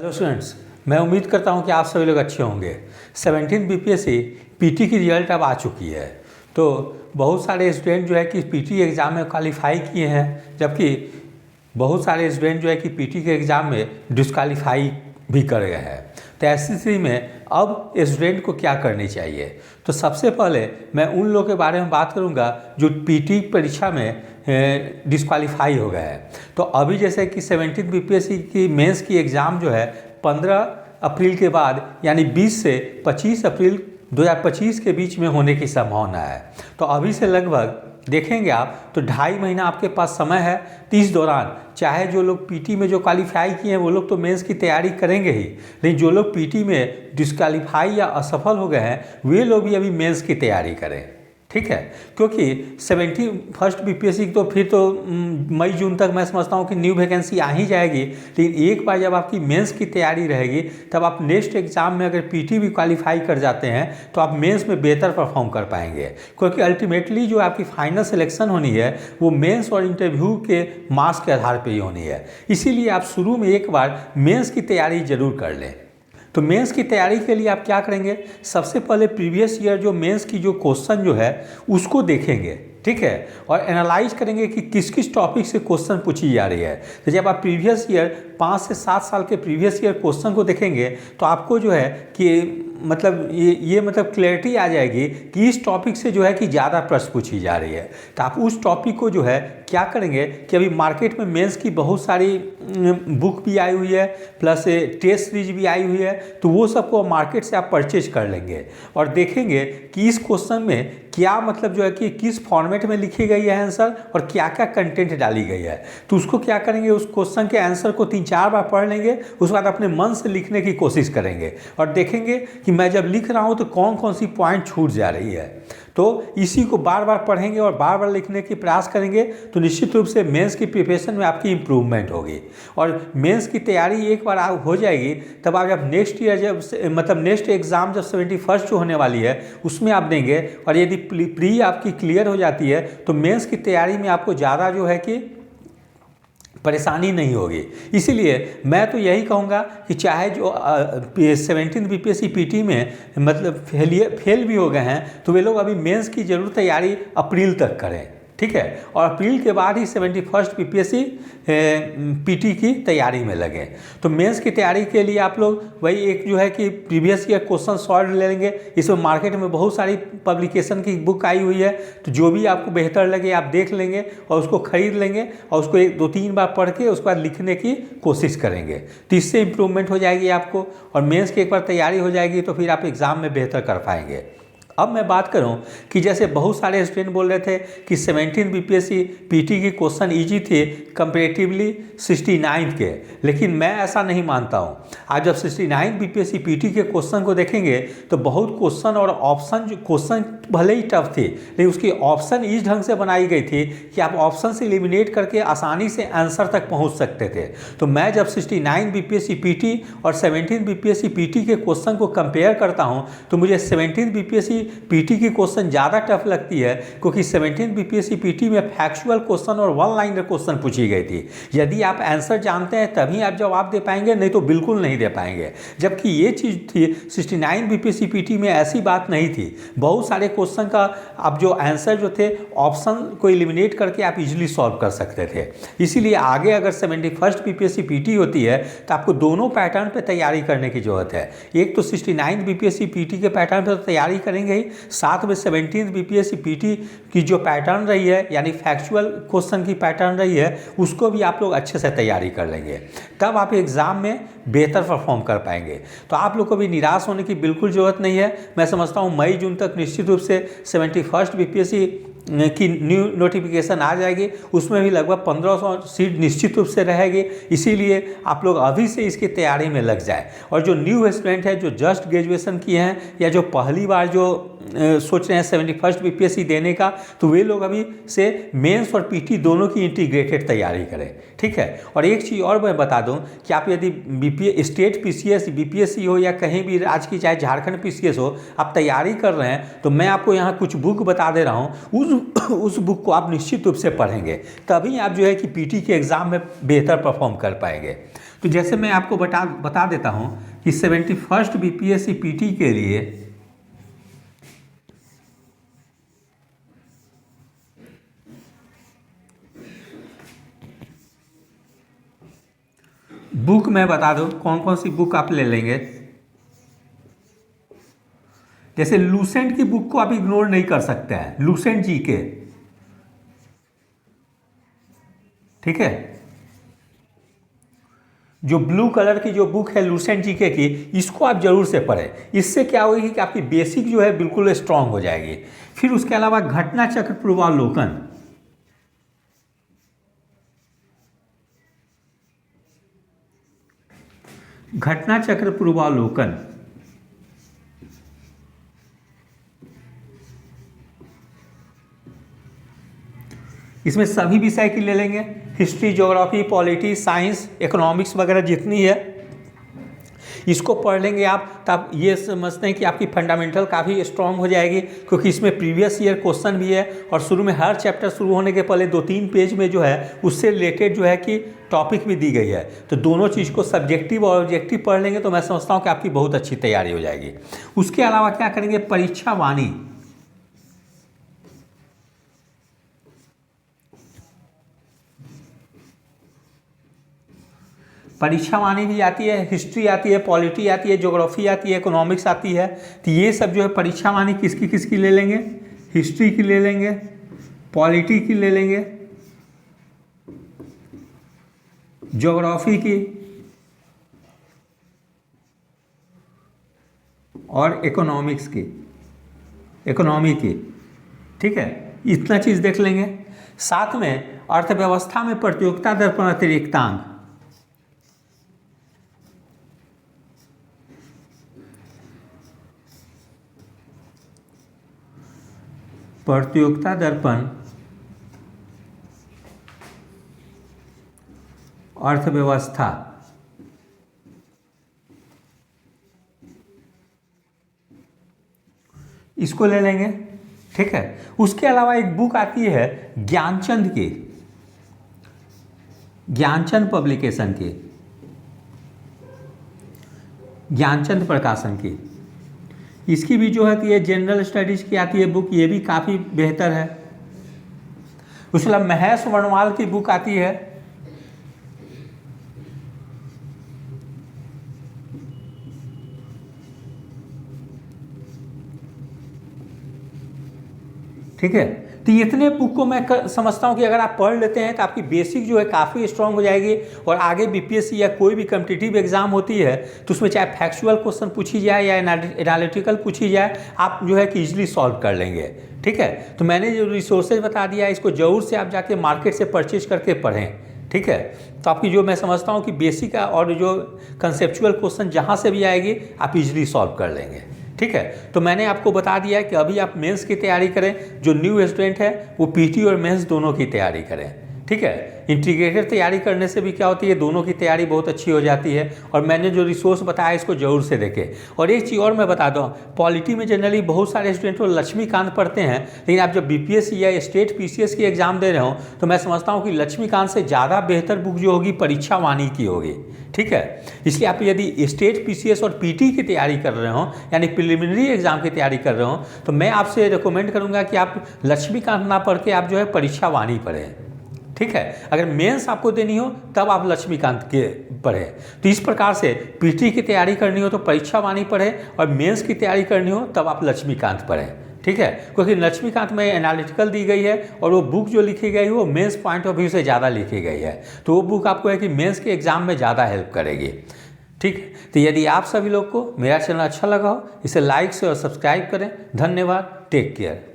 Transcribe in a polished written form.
Hello students, मैं उम्मीद करता हूं कि आप सभी लोग अच्छे होंगे। 17 बीपीएससी पीटी की रिजल्ट अब आ चुकी है। तो बहुत सारे स्टूडेंट जो है कि पीटी एग्ज़ाम में क्वालिफाई किए हैं, जबकि बहुत सारे स्टूडेंट जो है कि पीटी के एग्ज़ाम में डिस्क्वालीफाई भी कर गए हैं। तो ऐसी स्थिति में अब स्टूडेंट को क्या करनी चाहिए? तो सबसे पहले मैं उन लोगों के बारे में बात करूंगा जो पीटी परीक्षा में डिस्क्वालीफाई हो गए हैं। तो अभी जैसे कि 17 बीपीएससी की मेंस की एग्ज़ाम जो है 15 अप्रैल के बाद यानी 20 से 25 अप्रैल 2025 के बीच में होने की संभावना है। तो अभी से लगभग देखेंगे आप तो 2.5 महीना आपके पास समय है। तो इस दौरान चाहे जो लोग पीटी में जो क्वालिफाई किए हैं वो लोग तो मेंस की तैयारी करेंगे ही, लेकिन जो लोग पीटी में डिस्क्वालीफाई या असफल हो गए हैं वे लोग भी अभी मेंस की तैयारी करें, ठीक है। क्योंकि 71 बीपीएससी तो फिर तो मई जून तक मैं समझता हूँ कि न्यू वैकेंसी आ ही जाएगी। लेकिन एक बार जब आपकी मेंस की तैयारी रहेगी तब आप नेक्स्ट एग्जाम में अगर पीटी भी क्वालिफाई कर जाते हैं तो आप मेंस में बेहतर परफॉर्म कर पाएंगे। क्योंकि अल्टीमेटली जो आपकी फाइनल सिलेक्शन होनी है वो मेंस और इंटरव्यू के मार्क्स के आधार पर ही होनी है। इसीलिए आप शुरू में एक बार मेंस की तैयारी जरूर कर लें। तो मेंस की तैयारी के लिए आप क्या करेंगे? सबसे पहले प्रीवियस ईयर जो मेंस की जो क्वेश्चन जो है उसको देखेंगे, ठीक है, और एनालाइज करेंगे कि किस किस टॉपिक से क्वेश्चन पूछी जा रही है। तो जब आप प्रीवियस ईयर 5 से 7 साल के प्रीवियस ईयर क्वेश्चन को देखेंगे तो आपको जो है कि मतलब ये मतलब क्लैरिटी आ जाएगी कि इस टॉपिक से जो है कि ज़्यादा प्रश्न पूछी जा रही है। तो आप उस टॉपिक को जो है क्या करेंगे कि अभी मार्केट में मेंस की बहुत सारी बुक भी आई हुई है, प्लस टेस्ट सीरीज भी आई हुई है। तो वो सबको मार्केट से आप परचेज कर लेंगे और देखेंगे कि इस क्वेश्चन में क्या मतलब जो है कि किस फॉर्मेट में लिखी गई है आंसर और क्या क्या कंटेंट डाली गई है। तो उसको क्या करेंगे, उस क्वेश्चन के आंसर को 3-4 बार पढ़ लेंगे, उसके बाद अपने मन से लिखने की कोशिश करेंगे और देखेंगे कि मैं जब लिख रहा हूँ तो कौन कौन सी पॉइंट छूट जा रही है। तो इसी को बार बार पढ़ेंगे और बार बार लिखने की प्रयास करेंगे तो निश्चित रूप से मेंस की प्रिपरेशन में आपकी इम्प्रूवमेंट होगी। और मेंस की तैयारी एक बार हो जाएगी तब आप जब नेक्स्ट ईयर जब मतलब नेक्स्ट एग्ज़ाम जब 71 जो होने वाली है उसमें आप देंगे और यदि प्री आपकी क्लियर हो जाती है तो मेंस की तैयारी में आपको ज़्यादा जो है कि परेशानी नहीं होगी। इसीलिए मैं तो यही कहूँगा कि चाहे जो 17 बीपीएससी पीटी में मतलब फेल भी हो गए हैं तो वे लोग अभी मेंस की जरूर तैयारी अप्रैल तक करें, ठीक है, और अप्रैल के बाद ही 71 बीपीएससी पीटी की तैयारी में लगे। तो मेंस की तैयारी के लिए आप लोग वही एक जो है कि प्रीवियस ईयर क्वेश्चन सॉल्व ले लेंगे। इसमें मार्केट में बहुत सारी पब्लिकेशन की बुक आई हुई है, तो जो भी आपको बेहतर लगे आप देख लेंगे और उसको खरीद लेंगे और उसको 1-2-3 बार पढ़ के उसके बाद लिखने की कोशिश करेंगे। तो इससे इम्प्रूवमेंट हो जाएगी आपको और मेंस की एक बार तैयारी हो जाएगी तो फिर आप एग्ज़ाम में बेहतर कर पाएंगे। अब मैं बात करूं कि जैसे बहुत सारे स्टूडेंट बोल रहे थे कि 17 बीपीएससी पीटी की क्वेश्चन इजी थे कंपेरेटिवली 69 के, लेकिन मैं ऐसा नहीं मानता हूं। आज जब 69 बीपीएससी पीटी के क्वेश्चन को देखेंगे तो बहुत क्वेश्चन और ऑप्शन जो क्वेश्चन भले ही टफ थे लेकिन उसकी ऑप्शन इस ढंग से बनाई गई थी कि आप ऑप्शन से एलिमिनेट करके आसानी से आंसर तक पहुँच सकते थे। तो मैं जब 69 बीपीएससी पीटी और 17 बीपीएससी पीटी के क्वेश्चन को कंपेयर करता हूँ तो मुझे 17 बीपीएससी पीटी की क्वेश्चन ज़्यादा टफ लगती है, क्योंकि 17 बीपीएससी पीटी में फैक्चुअल क्वेश्चन और वन लाइनर क्वेश्चन पूछी गई थी। यदि आप आंसर जानते हैं तभी आप जवाब दे पाएंगे, नहीं तो बिल्कुल नहीं दे पाएंगे। जबकि ये चीज़ थी 69 बीपीएससी पीटी में ऐसी बात नहीं थी। बहुत सारे क्वेश्चन का आप जो आंसर जो थे ऑप्शन को एलिमिनेट करके आप इजीली सॉल्व कर सकते थे। इसीलिए आगे अगर 71 बीपीएससी पीटी होती है तो आपको दोनों पैटर्न पर तैयारी करने की जरूरत है। एक तो 69 बीपीएससी पीटी के पैटर्न पर तैयारी करेंगे ही, साथ में 17 बीपीएससी पीटी की जो पैटर्न रही है यानी फैक्चुअल क्वेश्चन की पैटर्न रही है उसको भी आप लोग अच्छे से तैयारी कर लेंगे, तब आप एग्ज़ाम में बेहतर परफॉर्म कर पाएंगे। तो आप लोग को भी निराश होने की बिल्कुल ज़रूरत नहीं है। मैं समझता हूँ मई जून तक निश्चित रूप से 71 बीपीएससी की न्यू नोटिफिकेशन आ जाएगी, उसमें भी लगभग 1500 सीट निश्चित रूप से रहेगी। इसीलिए आप लोग अभी से इसकी तैयारी में लग जाए। और जो न्यू स्टूडेंट है जो जस्ट ग्रेजुएशन किए हैं या जो पहली बार जो सोच रहे हैं 71 बीपीएससी देने का, तो वे लोग अभी से मेंस और पीटी दोनों की इंटीग्रेटेड तैयारी करें, ठीक है। और एक चीज़ और मैं बता दूं कि आप यदि स्टेट पीसीएस बीपीएससी हो या कहीं भी राज्य की चाहे झारखंड पीसीएस हो आप तैयारी कर रहे हैं तो मैं आपको यहाँ कुछ बुक बता दे रहा हूँ, उस बुक को आप निश्चित रूप से पढ़ेंगे, तभी आप जो है कि पीटी के एग्ज़ाम में बेहतर परफॉर्म कर पाएंगे। तो जैसे मैं आपको बता देता हूं कि 71st बीपीएससी पीटी के लिए बुक मैं बता दूं कौन कौन सी बुक आप ले लेंगे। जैसे लूसेंट की बुक को आप इग्नोर नहीं कर सकते हैं, लूसेंट जी के, ठीक है। जो ब्लू कलर की जो बुक है लूसेंट जीके की, इसको आप जरूर से पढ़ें। इससे क्या होगी कि आपकी बेसिक जो है बिल्कुल स्ट्रांग हो जाएगी। फिर उसके अलावा घटना चक्र पूर्वावलोकन, घटना चक्र पूर्वावलोकन, इसमें सभी विषय की ले लेंगे, history, geography, polity, science, economics वगैरह जितनी है, इसको पढ़ लेंगे आप, तब ये समझते हैं कि आपकी फंडामेंटल काफ़ी स्ट्रांग हो जाएगी, क्योंकि इसमें प्रीवियस ईयर क्वेश्चन भी है और शुरू में हर चैप्टर शुरू होने के पहले 2-3 पेज में जो है उससे रिलेटेड जो है कि टॉपिक भी दी गई है। तो दोनों चीज़ को सब्जेक्टिव और ऑब्जेक्टिव पढ़ लेंगे तो मैं समझता हूँ कि आपकी बहुत अच्छी तैयारी हो जाएगी। उसके अलावा क्या करेंगे, परीक्षा वाणी, परीक्षा वाणी भी आती है, हिस्ट्री आती है, पॉलिटी आती है, ज्योग्राफी आती है, इकोनॉमिक्स आती है। तो ये सब जो है परीक्षा वाणी किसकी किसकी ले लेंगे, हिस्ट्री की ले लेंगे, पॉलिटी की ले लेंगे, ज्योग्राफी की और इकोनॉमिक्स की, इकोनॉमी की, ठीक है। इतना चीज़ देख लेंगे। साथ में अर्थव्यवस्था में प्रतियोगिता दर्पण अतिरिक्तांक, प्रतियोगिता दर्पण अर्थव्यवस्था, इसको ले लेंगे, ठीक है। उसके अलावा एक बुक आती है ज्ञानचंद की, ज्ञानचंद पब्लिकेशन की, ज्ञानचंद प्रकाशन की, इसकी भी जो है कि ये जनरल स्टडीज की आती है बुक, ये भी काफ़ी बेहतर है। उसके अलावा महेश वर्णवाल की बुक आती है, ठीक है। तो इतने बुक को मैं समझता हूँ कि अगर आप पढ़ लेते हैं तो आपकी बेसिक जो है काफ़ी स्ट्रांग हो जाएगी और आगे बीपीएससी या कोई भी कॉम्पिटिटिव एग्जाम होती है तो उसमें चाहे फैक्चुअल क्वेश्चन पूछी जाए या एनालिटिकल पूछी जाए, आप जो है कि इजीली सॉल्व कर लेंगे, ठीक है। तो मैंने जो रिसोर्सेज बता दिया है इसको जरूर से आप जाके मार्केट से परचेज करके पढ़ें, ठीक है। तो आपकी जो मैं समझता हूँ कि बेसिक और जो कंसेप्चुअल क्वेश्चन जहाँ से भी आएगी आप इजीली सॉल्व कर लेंगे, ठीक है। तो मैंने आपको बता दिया है कि अभी आप मेंस की तैयारी करें, जो न्यू स्टूडेंट है वो पीटी और मेंस दोनों की तैयारी करें, ठीक है। इंटीग्रेटेड तैयारी करने से भी क्या होती है, दोनों की तैयारी बहुत अच्छी हो जाती है। और मैंने जो रिसोर्स बताया इसको जरूर से देखें। और एक चीज़ और मैं बता दूँ, पॉलिटी में जनरली बहुत सारे स्टूडेंट तो लक्ष्मीकांत पढ़ते हैं, लेकिन आप जब बीपीएससी या स्टेट पीसीएस की एग्जाम दे रहे हो तो मैं समझता हूँ कि लक्ष्मीकांत से ज़्यादा बेहतर बुक जो होगी परीक्षा वाणी की होगी, ठीक है। इसलिए आप यदि स्टेट पीसीएस और पीटी की तैयारी कर रहे हो, यानी प्रिलिमिनरी एग्जाम की तैयारी कर रहे हो, तो मैं आपसे रिकमेंड करूँगा कि आप लक्ष्मीकांत ना पढ़ के आप जो है परीक्षा वाणी पढ़ें, ठीक है। अगर मेंस आपको देनी हो तब आप लक्ष्मीकांत के पढ़ें। तो इस प्रकार से पीटी की तैयारी करनी हो तो परीक्षा वाणी पढ़ें और मेंस की तैयारी करनी हो तब आप लक्ष्मीकांत पढ़ें, ठीक है। क्योंकि लक्ष्मीकांत में एनालिटिकल दी गई है और वो बुक जो लिखी गई है वो मेंस पॉइंट ऑफ व्यू से ज़्यादा लिखी गई है, तो वो बुक आपको है कि मेंस के एग्जाम में ज़्यादा हेल्प करेगी, ठीक है। तो यदि आप सभी लोग को मेरा चैनल अच्छा लगा हो इसे लाइक से और सब्सक्राइब करें। धन्यवाद, टेक केयर।